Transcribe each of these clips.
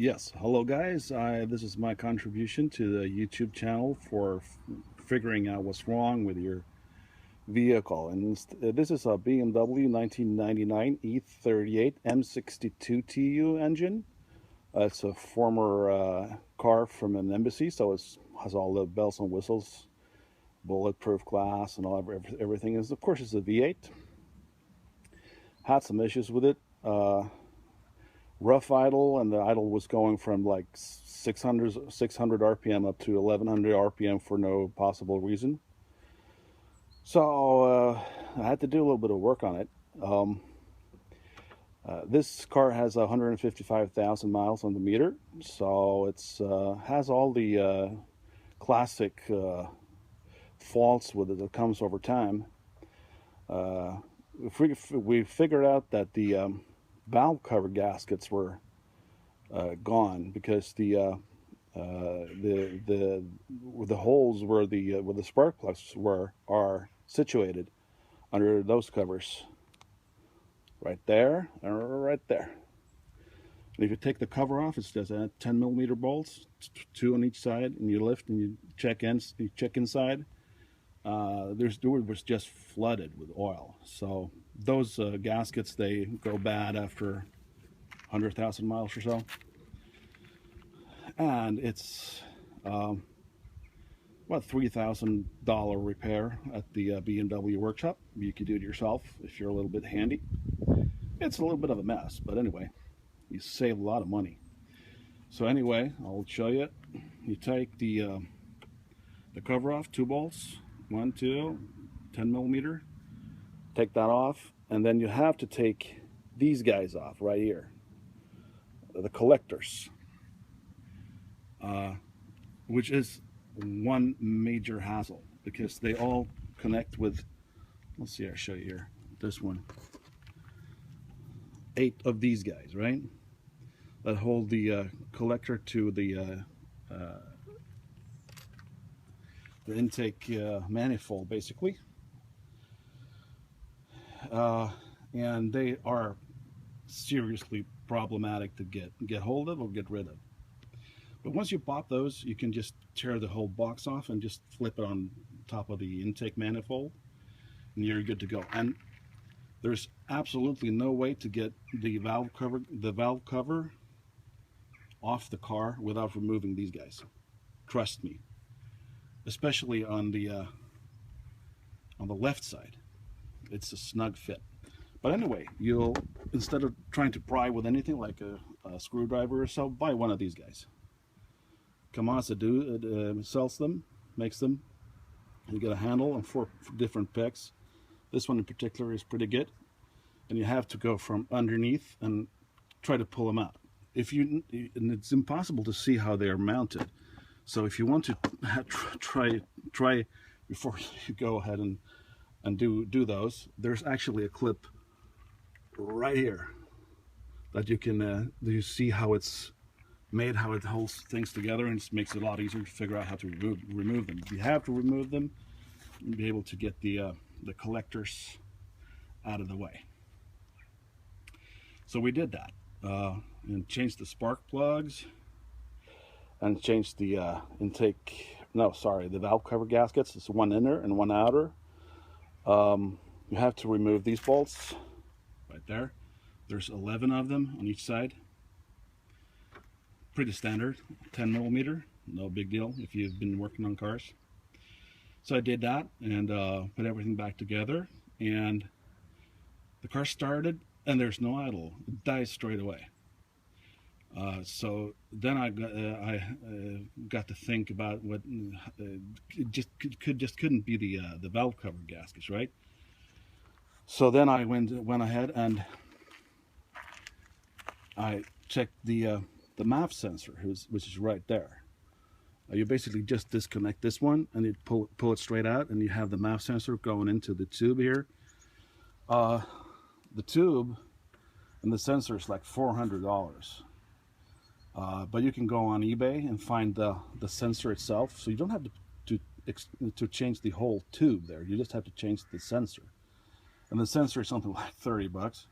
Yes, hello guys. This is my contribution to the YouTube channel for figuring out what's wrong with your vehicle. And this is a BMW 1999 E38 M62TU engine. It's a former car from an embassy, so it has all the bells and whistles, bulletproof glass, and everything. Is of course it's a V8. Had some issues with it. Rough idle, and the idle was going from like 600 RPM up to 1100 RPM for no possible reason. So I had to do a little bit of work on it. This car has 155,000 miles on the meter, so it's has all the classic faults with it that comes over time. We figured out that the valve cover gaskets were gone because the holes where the spark plugs are situated under those covers, right there and right there. And if you take the cover off, it's just 10mm bolts, two on each side, and you lift and you check inside. There was just flooded with oil. So those gaskets, they go bad after 100,000 miles or so, and it's about $3,000 repair at the BMW workshop. You can do it yourself if you're a little bit handy. It's a little bit of a mess, but anyway, you save a lot of money. So anyway, I'll show you. You take the cover off, 2 bolts, 1, 2, 10mm. Take that off, and then you have to take these guys off right here, the collectors, which is one major hassle because they all connect with, let's see, I'll show you here, this one, 8 of these guys, right, that hold the collector to the intake manifold, basically. And they are seriously problematic to get hold of or get rid of. But once you pop those, you can just tear the whole box off and just flip it on top of the intake manifold, and you're good to go. And there's absolutely no way to get the valve cover off the car without removing these guys. Trust me, especially on the left side. It's a snug fit. But anyway, you'll, instead of trying to pry with anything like a screwdriver or so, buy one of these guys. Kamasa sells them, makes them. You get a handle and 4 different picks. This one in particular is pretty good, and you have to go from underneath and try to pull them out. And it's impossible to see how they are mounted. So if you want to try before you go ahead and do those, there's actually a clip right here that you can you see how it's made, how it holds things together, and it makes it a lot easier to figure out how to remove them. You have to remove them and be able to get the collectors out of the way. So we did that and changed the spark plugs and changed the the valve cover gaskets. It's one inner and one outer. You have to remove these bolts right there. There's 11 of them on each side. Pretty standard, 10mm, no big deal if you've been working on cars. So I did that and put everything back together, and the car started and there's no idle. It dies straight away. So then I got to think about what it couldn't be the valve cover gaskets, right? So then I went ahead and I checked the MAF-sensor, which is right there. You basically just disconnect this one and you pull it straight out, and you have the MAF-sensor going into the tube here. The tube and the sensor is like $400. But you can go on eBay and find the sensor itself, so you don't have to change the whole tube there. You just have to change the sensor, and the sensor is something like $30,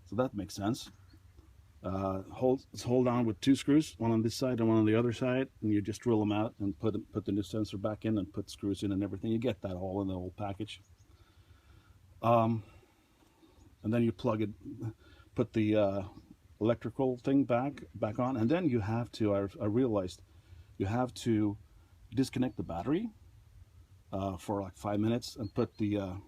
so that makes sense. hold on with 2 screws, one on this side and one on the other side, and you just drill them out and put the new sensor back in and put screws in and everything. You get that all in the whole package. And then you plug it, put the electrical thing back on, and then you have to, I realized, you have to disconnect the battery for like 5 minutes and put the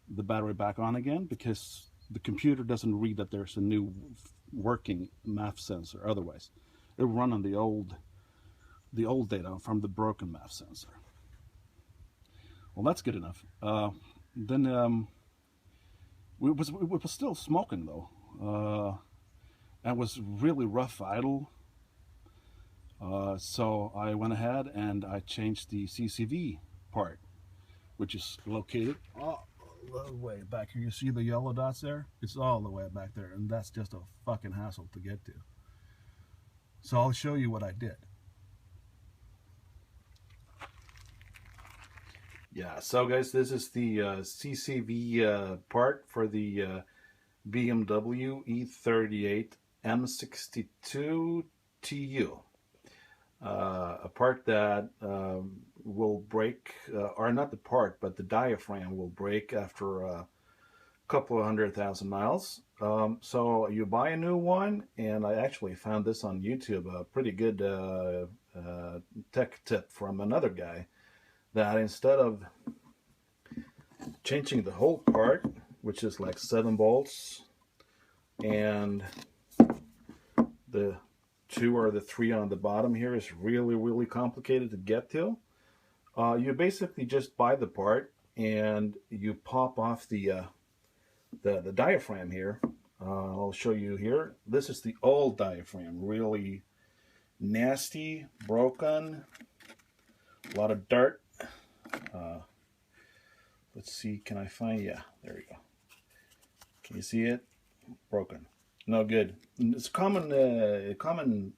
battery back on again, because the computer doesn't read that there's a new working MAF sensor. Otherwise, it'll run on the old data from the broken MAF sensor. Well, that's good enough. Then it was still smoking though, and was really rough idle. So I went ahead and I changed the CCV part, which is located all the way back here. You see the yellow dots there? It's all the way back there, and that's just a fucking hassle to get to. So I'll show you what I did. Yeah, so guys, this is the CCV part for the BMW E38 M62TU. A part that will break, or not the part, but the diaphragm will break after a couple of 100,000 miles. So you buy a new one, and I actually found this on YouTube, a pretty good tech tip from another guy, that instead of changing the whole part, which is like 7 bolts, and the 2 or the 3 on the bottom here is really complicated to get to, you basically just buy the part and you pop off the diaphragm here. I'll show you here. This is the old diaphragm, really nasty, broken, a lot of dirt. Let's see, can I find, yeah, there we go. Can you see it? Broken. No good. It's a common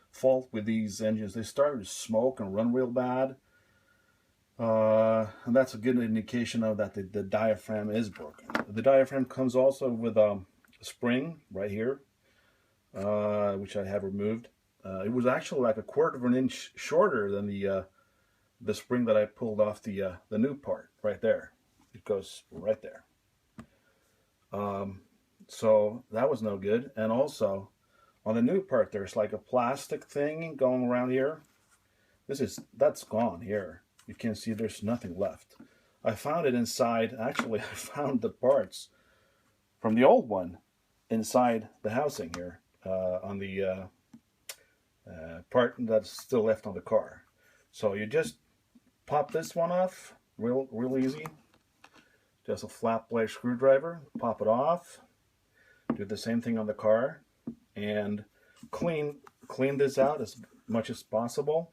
fault with these engines. They start to smoke and run real bad. And that's a good indication of that the diaphragm is broken. The diaphragm comes also with a spring right here, which I have removed. It was actually like 1/4 of an inch shorter than the spring that I pulled off the new part right there. It goes right there. So that was no good. And also on the new part, there's like a plastic thing going around here. That's gone here. You can see there's nothing left. I found it inside. Actually, I found the parts from the old one inside the housing here, on the part that's still left on the car. So you just pop this one off, real easy. Just a flat blade screwdriver, pop it off. Do the same thing on the car, and clean this out as much as possible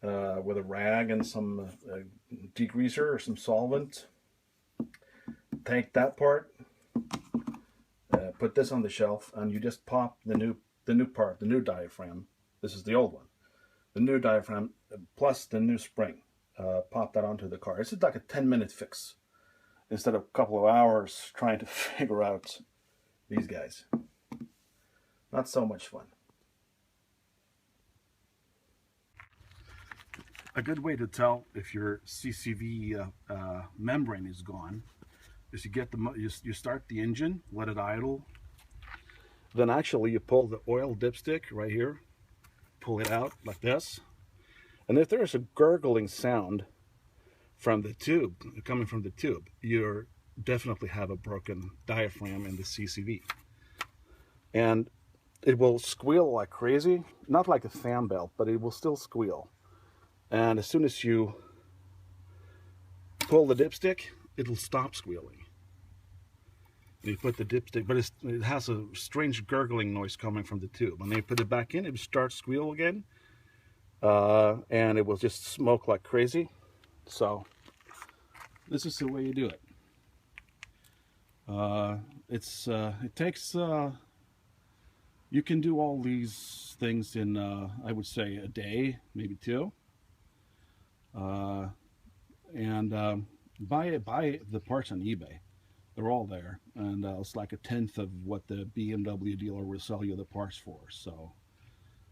with a rag and some degreaser or some solvent. Take that part, put this on the shelf, and you just pop the new part, the new diaphragm. This is the old one. The new diaphragm plus the new spring. Pop that onto the car. It's like a 10-minute fix instead of a couple of hours trying to figure out these guys. Not so much fun. A good way to tell if your CCV membrane is gone is you start the engine, let it idle. Then actually you pull the oil dipstick right here, pull it out like this. And if there's a gurgling sound from the tube, coming from the tube, you definitely have a broken diaphragm in the CCV. And it will squeal like crazy, not like a fan belt, but it will still squeal. And as soon as you pull the dipstick, it'll stop squealing. And you put the dipstick, but it has a strange gurgling noise coming from the tube. When you put it back in, it will start squeal again. And it will just smoke like crazy. So this is the way you do it. It takes, you can do all these things in, I would say, a day, maybe 2. And buy the parts on eBay. They're all there, and it's like a tenth of what the BMW dealer will sell you the parts for. So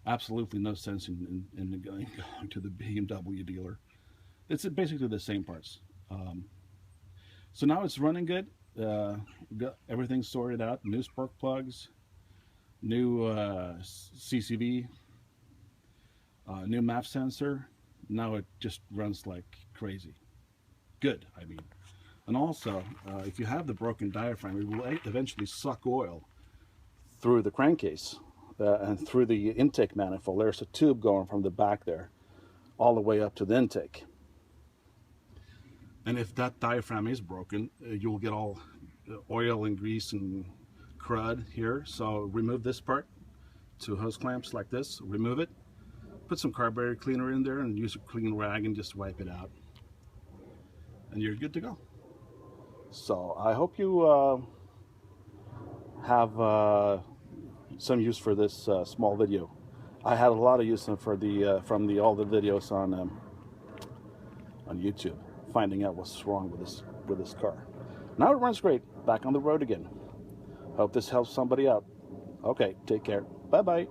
absolutely no sense in going to the BMW dealer. It's basically the same parts. So now it's running good. Got everything sorted out. New spark plugs, new CCV, new MAF sensor. Now it just runs like crazy. Good, I mean. And also, if you have the broken diaphragm, it will eventually suck oil through the crankcase and through the intake manifold. There's a tube going from the back there all the way up to the intake. And if that diaphragm is broken, you'll get all oil and grease and crud here. So remove this part, 2 hose clamps like this, remove it, put some carburetor cleaner in there and use a clean rag and just wipe it out. And you're good to go. So I hope you have some use for this small video. I had a lot of use for the from all the videos on YouTube, finding out what's wrong with this car. Now it runs great. Back on the road again. Hope this helps somebody out. Okay, take care. Bye bye.